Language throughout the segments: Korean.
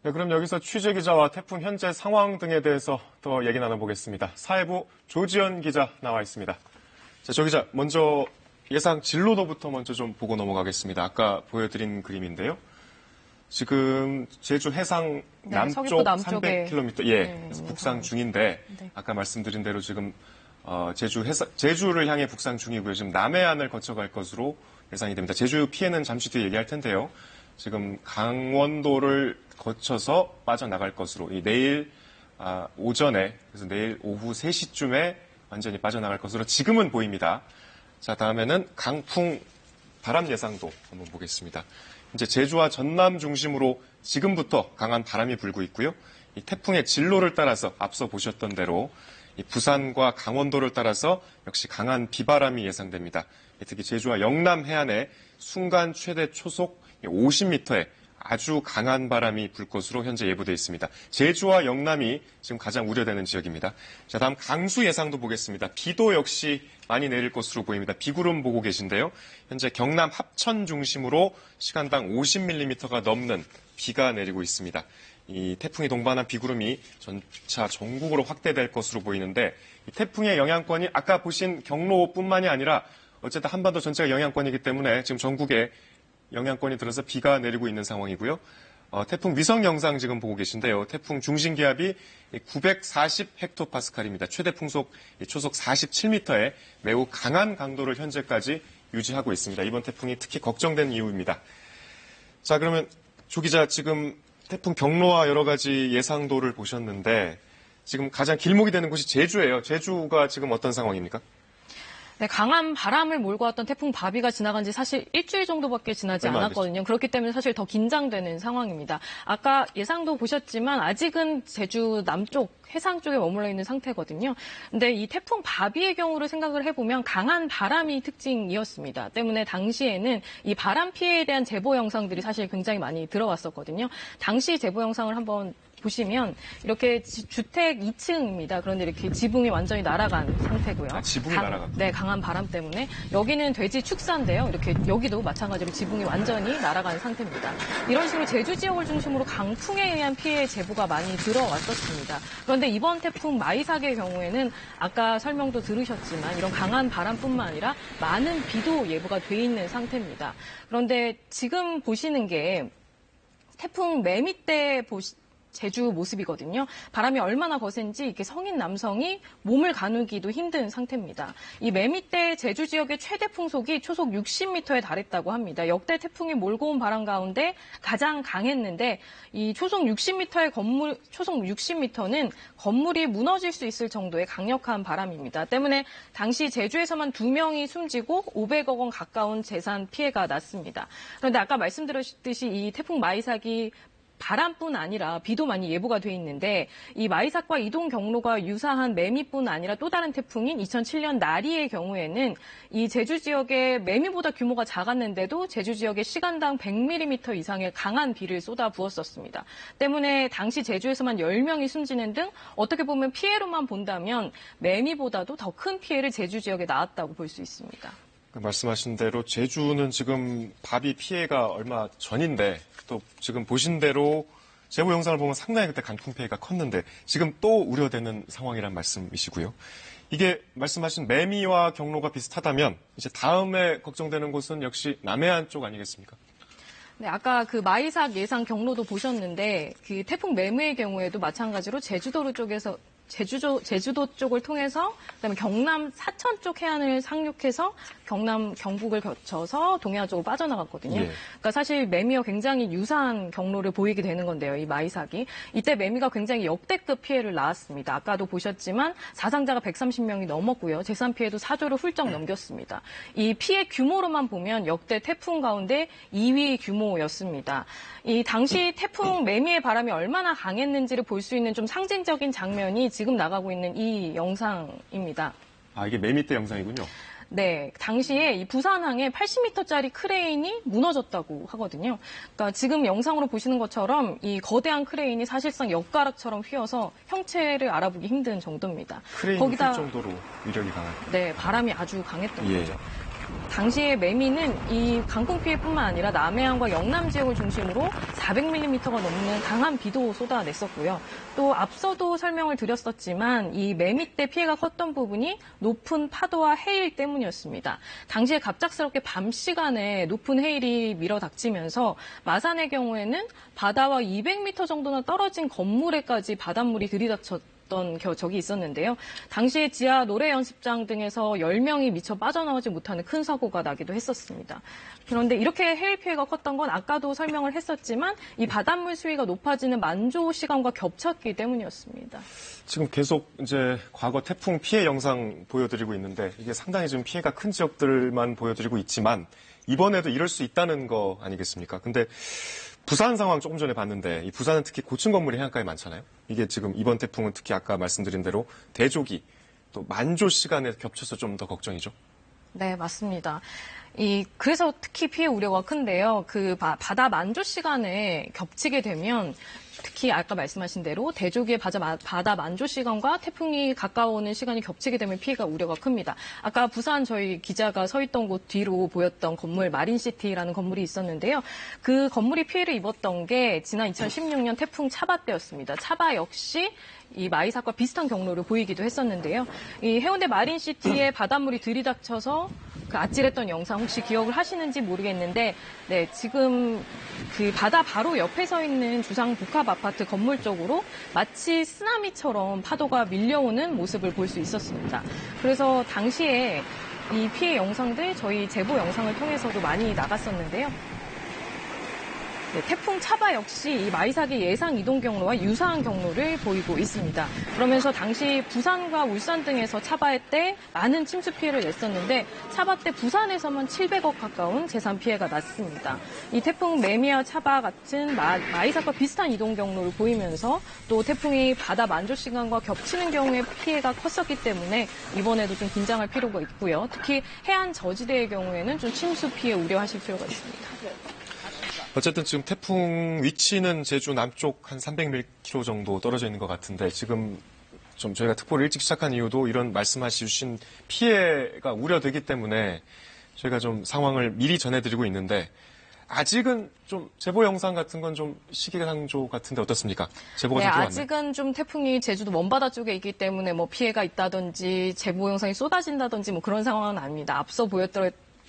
네, 그럼 여기서 취재 기자와 태풍 현재 상황 등에 대해서 더 얘기 나눠보겠습니다. 사회부 조지현 기자 나와 있습니다. 자, 조 기자, 먼저 예상 진로도부터 먼저 좀 보고 넘어가겠습니다. 아까 보여드린 그림인데요. 지금 제주 해상 남쪽 300km, 그래서 북상 중인데, 아까 말씀드린 대로 지금 제주를 향해 북상 중이고요. 지금 남해안을 거쳐갈 것으로 예상이 됩니다. 제주 피해는 잠시 뒤에 얘기할 텐데요. 지금 강원도를 거쳐서 빠져나갈 것으로 내일 오전에, 그래서 내일 오후 3시쯤에 완전히 빠져나갈 것으로 지금은 보입니다. 자, 다음에는 강풍 바람 예상도 한번 보겠습니다. 이제 제주와 전남 중심으로 지금부터 강한 바람이 불고 있고요. 이 태풍의 진로를 따라서 앞서 보셨던 대로 이 부산과 강원도를 따라서 역시 강한 비바람이 예상됩니다. 특히 제주와 영남 해안에 순간 최대 초속 50m의 아주 강한 바람이 불 것으로 현재 예보되어 있습니다. 제주와 영남이 지금 가장 우려되는 지역입니다. 자, 다음 강수 예상도 보겠습니다. 비도 역시 많이 내릴 것으로 보입니다. 비구름 보고 계신데요. 현재 경남 합천 중심으로 시간당 50mm가 넘는 비가 내리고 있습니다. 이 태풍이 동반한 비구름이 전차 전국으로 확대될 것으로 보이는데 이 태풍의 영향권이 아까 보신 경로뿐만이 아니라 어쨌든 한반도 전체가 영향권이기 때문에 지금 전국에 영향권이 들어서 비가 내리고 있는 상황이고요. 태풍 위성 영상 지금 보고 계신데요. 태풍 중심 기압이 940헥토파스칼입니다. 최대 풍속 초속 47m의 매우 강한 강도를 현재까지 유지하고 있습니다. 이번 태풍이 특히 걱정된 이유입니다. 자, 그러면 조 기자, 지금 태풍 경로와 여러 가지 예상도를 보셨는데 지금 가장 길목이 되는 곳이 제주예요. 제주가 지금 어떤 상황입니까? 네, 강한 바람을 몰고 왔던 태풍 바비가 지나간 지 사실 일주일 정도밖에 지나지 않았거든요. 그렇기 때문에 사실 더 긴장되는 상황입니다. 아까 예상도 보셨지만 아직은 제주 남쪽 해상 쪽에 머물러 있는 상태거든요. 근데 이 태풍 바비의 경우를 생각을 해보면 강한 바람이 특징이었습니다. 때문에 당시에는 이 바람 피해에 대한 제보 영상들이 사실 굉장히 많이 들어왔었거든요. 당시 제보 영상을 한번 보시면 이렇게 주택 2층입니다. 그런데 이렇게 지붕이 완전히 날아간 상태고요. 지붕이 날아갔고. 네, 강한 바람 때문에 여기는 돼지 축사인데요. 이렇게 여기도 마찬가지로 지붕이 완전히 날아간 상태입니다. 이런 식으로 제주 지역을 중심으로 강풍에 의한 피해 제보가 많이 들어왔었습니다. 그런데 이번 태풍 마이삭의 경우에는 아까 설명도 들으셨지만 이런 강한 바람뿐만 아니라 많은 비도 예보가 돼 있는 상태입니다. 그런데 지금 보시는 게 태풍 매미 때 제주 모습이거든요. 바람이 얼마나 거센지 이렇게 성인 남성이 몸을 가누기도 힘든 상태입니다. 이 매미 때 제주 지역의 최대 풍속이 초속 60m에 달했다고 합니다. 역대 태풍이 몰고 온 바람 가운데 가장 강했는데 이 초속 60m는 건물이 무너질 수 있을 정도의 강력한 바람입니다. 때문에 당시 제주에서만 2명이 숨지고 500억 원 가까운 재산 피해가 났습니다. 그런데 아까 말씀드렸듯이 이 태풍 마이삭이 바람뿐 아니라 비도 많이 예보가 돼 있는데 이 마이삭과 이동 경로가 유사한 매미뿐 아니라 또 다른 태풍인 2007년 나리의 경우에는 이 제주 지역의 매미보다 규모가 작았는데도 제주 지역에 시간당 100mm 이상의 강한 비를 쏟아부었었습니다. 때문에 당시 제주에서만 10명이 숨지는 등 어떻게 보면 피해로만 본다면 매미보다도 더 큰 피해를 제주 지역에 낳았다고 볼 수 있습니다. 말씀하신 대로 제주는 지금 바비 피해가 얼마 전인데 또 지금 보신 대로 제보 영상을 보면 상당히 그때 강풍 피해가 컸는데 지금 또 우려되는 상황이란 말씀이시고요. 이게 말씀하신 매미와 경로가 비슷하다면 이제 다음에 걱정되는 곳은 역시 남해안 쪽 아니겠습니까? 네, 아까 그 마이삭 예상 경로도 보셨는데 그 태풍 매미의 경우에도 마찬가지로 제주도 쪽을 통해서 그다음에 경남 사천 쪽 해안을 상륙해서 경남 경북을 거쳐서 동해안 쪽으로 빠져나갔거든요. 그러니까 사실 매미와 굉장히 유사한 경로를 보이게 되는 건데요. 이 마이삭이. 이때 매미가 굉장히 역대급 피해를 낳았습니다. 아까도 보셨지만 사상자가 130명이 넘었고요. 재산 피해도 4조를 훌쩍 넘겼습니다. 이 피해 규모로만 보면 역대 태풍 가운데 2위 규모였습니다. 이 당시 태풍 매미의 바람이 얼마나 강했는지를 볼 수 있는 좀 상징적인 장면이 지금 나가고 있는 이 영상입니다. 아, 이게 매미 때 영상이군요. 네, 당시에 이 부산항에 80m짜리 크레인이 무너졌다고 하거든요. 그러니까 지금 영상으로 보시는 것처럼 이 거대한 크레인이 사실상 엿가락처럼 휘어서 형체를 알아보기 힘든 정도입니다. 크레인이 휘 정도로 위력이 강한. 네, 바람이 아주 강했던 거죠. 당시에 매미는 이 강풍 피해뿐만 아니라 남해안과 영남 지역을 중심으로 400mm가 넘는 강한 비도 쏟아냈었고요. 또 앞서도 설명을 드렸었지만 이 매미 때 피해가 컸던 부분이 높은 파도와 해일 때문이었습니다. 당시에 갑작스럽게 밤 시간에 높은 해일이 밀어닥치면서 마산의 경우에는 바다와 200m 정도나 떨어진 건물에까지 바닷물이 들이닥쳤던 적이 있었는데요. 당시에 지하 노래 연습장 등에서 10명이 미처 빠져나오지 못하는 큰 사고가 나기도 했었습니다. 그런데 이렇게 해일 피해가 컸던 건 아까도 설명을 했었지만 이 바닷물 수위가 높아지는 만조 시간과 겹쳤기 때문이었습니다. 지금 계속 이제 과거 태풍 피해 영상 보여드리고 있는데 이게 상당히 좀 피해가 큰 지역들만 보여드리고 있지만 이번에도 이럴 수 있다는 거 아니겠습니까? 근데 부산 상황 조금 전에 봤는데 이 부산은 특히 고층 건물이 해안가에 많잖아요. 이게 지금 이번 태풍은 특히 아까 말씀드린 대로 대조기 또 만조 시간에 겹쳐서 좀 더 걱정이죠. 네, 맞습니다. 그래서 특히 피해 우려가 큰데요. 그 바다 만조 시간에 겹치게 되면 특히 아까 말씀하신 대로 대조기의 바다 만조 시간과 태풍이 가까워오는 시간이 겹치게 되면 피해가 우려가 큽니다. 아까 부산 저희 기자가 서 있던 곳 뒤로 보였던 건물 마린시티라는 건물이 있었는데요. 그 건물이 피해를 입었던 게 지난 2016년 태풍 차바 때였습니다. 차바 역시 이 마이삭과 비슷한 경로를 보이기도 했었는데요. 이 해운대 마린시티에 바닷물이 들이닥쳐서 그 아찔했던 영상 혹시 기억을 하시는지 모르겠는데, 네, 지금 그 바다 바로 옆에 서 있는 주상 복합 아파트 건물 쪽으로 마치 쓰나미처럼 파도가 밀려오는 모습을 볼 수 있었습니다. 그래서 당시에 이 피해 영상들 저희 제보 영상을 통해서도 많이 나갔었는데요. 네, 태풍 차바 역시 이 마이삭의 예상 이동 경로와 유사한 경로를 보이고 있습니다. 그러면서 당시 부산과 울산 등에서 차바의 때 많은 침수 피해를 냈었는데 차바 때 부산에서만 700억 가까운 재산 피해가 났습니다. 이 태풍 매미와 차바 같은 마이삭과 비슷한 이동 경로를 보이면서 또 태풍이 바다 만조 시간과 겹치는 경우에 피해가 컸었기 때문에 이번에도 좀 긴장할 필요가 있고요. 특히 해안 저지대의 경우에는 좀 침수 피해 우려하실 필요가 있습니다. 어쨌든 지금 태풍 위치는 제주 남쪽 한 300km 정도 떨어져 있는 것 같은데 지금 좀 저희가 특보를 일찍 시작한 이유도 이런 말씀하신 피해가 우려되기 때문에 저희가 좀 상황을 미리 전해드리고 있는데 아직은 좀 제보 영상 같은 건 좀 시기상조 같은데 어떻습니까? 제보가 네, 좀 들어왔나요? 아직은 좀 태풍이 제주도 먼바다 쪽에 있기 때문에 뭐 피해가 있다든지 제보 영상이 쏟아진다든지 뭐 그런 상황은 아닙니다. 앞서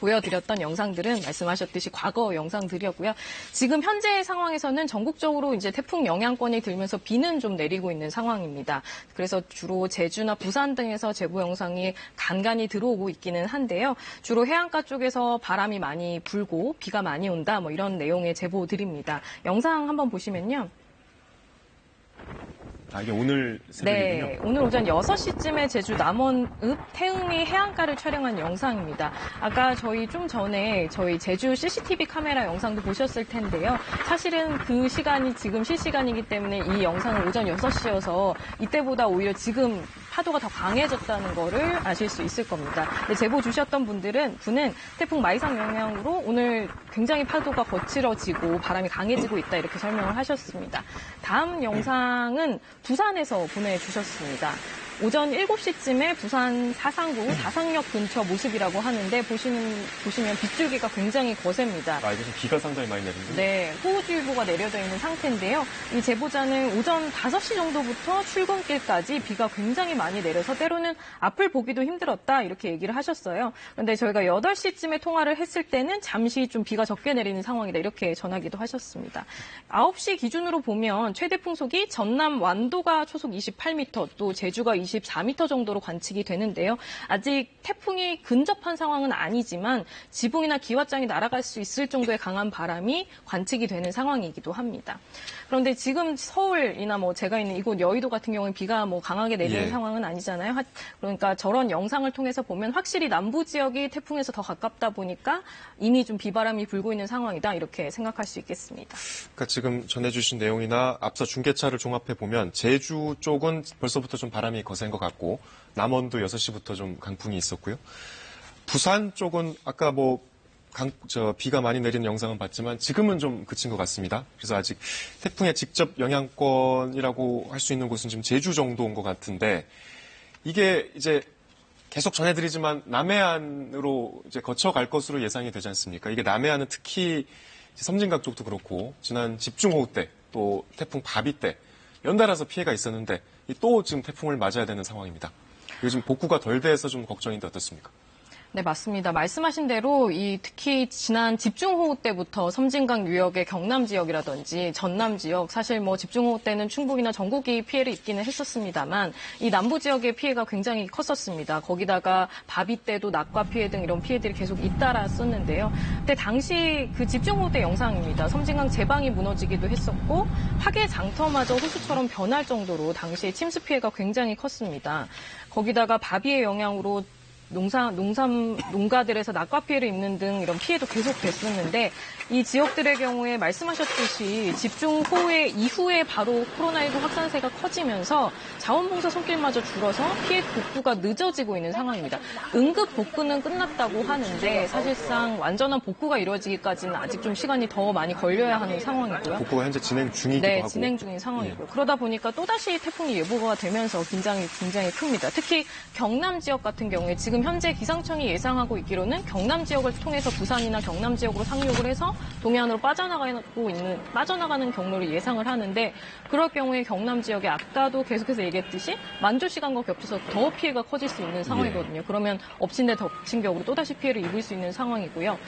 보여드렸던 영상들은 말씀하셨듯이 과거 영상들이었고요. 지금 현재 상황에서는 전국적으로 이제 태풍 영향권이 들면서 비는 좀 내리고 있는 상황입니다. 그래서 주로 제주나 부산 등에서 제보 영상이 간간히 들어오고 있기는 한데요. 주로 해안가 쪽에서 바람이 많이 불고 비가 많이 온다 뭐 이런 내용의 제보들입니다. 영상 한번 보시면요. 이게 오늘 새벽이군요. 네, 오늘 오전 6시쯤에 제주 남원읍 태음이 해안가를 촬영한 영상입니다. 아까 저희 좀 전에 저희 제주 CCTV 카메라 영상도 보셨을 텐데요. 사실은 그 시간이 지금 실시간이기 때문에 이 영상은 오전 6시여서 이때보다 오히려 지금 파도가 더 강해졌다는 거를 아실 수 있을 겁니다. 제보 주셨던 분은 태풍 마이삭 영향으로 오늘 굉장히 파도가 거칠어지고 바람이 강해지고 있다 이렇게 설명을 하셨습니다. 다음 영상은 부산에서 보내주셨습니다. 오전 7시쯤에 부산 사상구 다상역 근처 모습이라고 하는데 보시면 빗줄기가 굉장히 거셉니다. 이게 좀 비가 상당히 많이 내리는데. 네, 호우주의보가 내려져 있는 상태인데요. 이 제보자는 오전 5시 정도부터 출근길까지 비가 굉장히 많이 내려서 때로는 앞을 보기도 힘들었다 이렇게 얘기를 하셨어요. 그런데 저희가 8시쯤에 통화를 했을 때는 잠시 좀 비가 적게 내리는 상황이다 이렇게 전하기도 하셨습니다. 9시 기준으로 보면 최대 풍속이 전남 완도가 초속 28m, 또 제주가 24m 정도로 관측이 되는데요. 아직 태풍이 근접한 상황은 아니지만 지붕이나 기와장이 날아갈 수 있을 정도의 강한 바람이 관측이 되는 상황이기도 합니다. 그런데 지금 서울이나 뭐 제가 있는 이곳 여의도 같은 경우는 비가 뭐 강하게 내리는 상황은 아니잖아요. 그러니까 저런 영상을 통해서 보면 확실히 남부 지역이 태풍에서 더 가깝다 보니까 이미 좀 비바람이 불고 있는 상황이다 이렇게 생각할 수 있겠습니다. 그러니까 지금 전해주신 내용이나 앞서 중계차를 종합해 보면 제주 쪽은 벌써부터 좀 바람이 거센 것 같고 남원도 6시부터 좀 강풍이 있었고요. 부산 쪽은 아까 비가 많이 내리는 영상은 봤지만 지금은 좀 그친 것 같습니다. 그래서 아직 태풍의 직접 영향권이라고 할 수 있는 곳은 지금 제주 정도인 것 같은데 이게 이제 계속 전해드리지만 남해안으로 이제 거쳐갈 것으로 예상이 되지 않습니까? 이게 남해안은 특히 섬진강 쪽도 그렇고 지난 집중호우 때 또 태풍 바비 때 연달아서 피해가 있었는데 또 지금 태풍을 맞아야 되는 상황입니다. 요즘 복구가 덜 돼서 좀 걱정인데 어떻습니까? 네, 맞습니다. 말씀하신 대로 특히 지난 집중호우 때부터 섬진강 유역의 경남 지역이라든지 전남 지역, 사실 뭐 집중호우 때는 충북이나 전국이 피해를 입기는 했었습니다만 이 남부 지역의 피해가 굉장히 컸었습니다. 거기다가 바비 때도 낙과 피해 등 이런 피해들이 계속 잇따랐었는데요. 그때 당시 그 집중호우 때 영상입니다. 섬진강 제방이 무너지기도 했었고 화계 장터마저 호수처럼 변할 정도로 당시에 침수 피해가 굉장히 컸습니다. 거기다가 바비의 영향으로 농가들에서 낙과 피해를 입는 등 이런 피해도 계속 됐었는데 이 지역들의 경우에 말씀하셨듯이 집중호우 이후에 바로 코로나19 확산세가 커지면서 자원봉사 손길마저 줄어서 피해 복구가 늦어지고 있는 상황입니다. 응급 복구는 끝났다고 하는데 사실상 완전한 복구가 이루어지기까지는 아직 좀 시간이 더 많이 걸려야 하는 상황이고요. 복구가 현재 진행 중이기도 네, 하고. 진행 중인 상황이고요. 그러다 보니까 또다시 태풍이 예보가 되면서 긴장이 굉장히 큽니다. 특히 경남 지역 같은 경우에 지금 현재 기상청이 예상하고 있기로는 경남 지역을 통해서 부산이나 경남 지역으로 상륙을 해서 동해안으로 빠져나가는 경로를 예상을 하는데 그럴 경우에 경남 지역에 아까도 계속해서 얘기했듯이 만조 시간과 겹쳐서 더 피해가 커질 수 있는 상황이거든요. 그러면 엎친 데 덮친 격으로 또다시 피해를 입을 수 있는 상황이고요.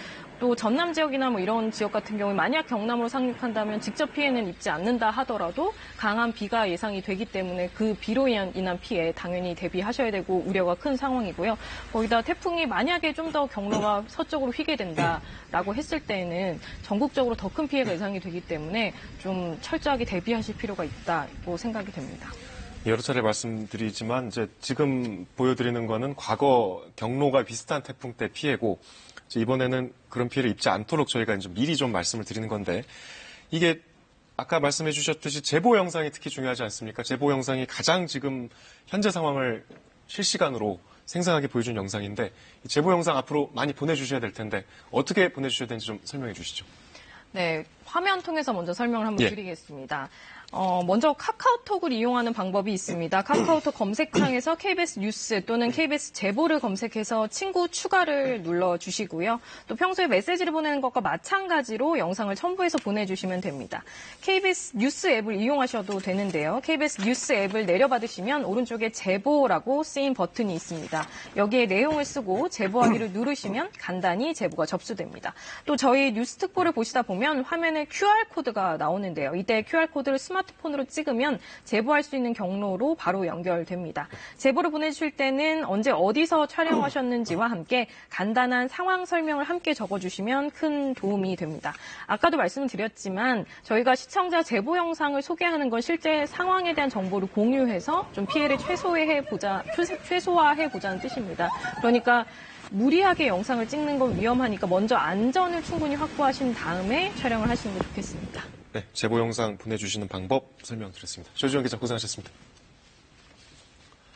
또 전남 지역이나 뭐 이런 지역 같은 경우에 만약 경남으로 상륙한다면 직접 피해는 입지 않는다 하더라도 강한 비가 예상이 되기 때문에 그 비로 인한 피해 당연히 대비하셔야 되고 우려가 큰 상황이고요. 거기다 태풍이 만약에 좀 더 경로가 서쪽으로 휘게 된다라고 했을 때는 전국적으로 더 큰 피해가 예상이 되기 때문에 좀 철저하게 대비하실 필요가 있다고 생각이 됩니다. 여러 차례 말씀드리지만 이제 지금 보여드리는 거는 과거 경로가 비슷한 태풍 때 피해고 이번에는 그런 피해를 입지 않도록 저희가 이제 미리 좀 말씀을 드리는 건데 이게 아까 말씀해 주셨듯이 제보 영상이 특히 중요하지 않습니까? 제보 영상이 가장 지금 현재 상황을 실시간으로 생생하게 보여준 영상인데 이 제보 영상 앞으로 많이 보내주셔야 될 텐데 어떻게 보내주셔야 되는지 좀 설명해 주시죠. 네, 화면 통해서 먼저 설명을 한번 드리겠습니다. 먼저 카카오톡을 이용하는 방법이 있습니다. 카카오톡 검색창에서 KBS 뉴스 또는 KBS 제보를 검색해서 친구 추가를 눌러주시고요. 또 평소에 메시지를 보내는 것과 마찬가지로 영상을 첨부해서 보내주시면 됩니다. KBS 뉴스 앱을 이용하셔도 되는데요. KBS 뉴스 앱을 내려받으시면 오른쪽에 제보라고 쓰인 버튼이 있습니다. 여기에 내용을 쓰고 제보하기를 누르시면 간단히 제보가 접수됩니다. 또 저희 뉴스 특보를 보시다 보면 화면에 QR코드가 나오는데요. 이때 QR코드를 스마트폰으로 찍으면 제보할 수 있는 경로로 바로 연결됩니다. 제보를 보내주실 때는 언제 어디서 촬영하셨는지와 함께 간단한 상황 설명을 함께 적어주시면 큰 도움이 됩니다. 아까도 말씀을 드렸지만 저희가 시청자 제보 영상을 소개하는 건 실제 상황에 대한 정보를 공유해서 좀 피해를 최소화해보자는 뜻입니다. 그러니까 무리하게 영상을 찍는 건 위험하니까 먼저 안전을 충분히 확보하신 다음에 촬영을 하시는 게 좋겠습니다. 네, 제보 영상 보내주시는 방법 설명드렸습니다. 조지현 기자 고생하셨습니다.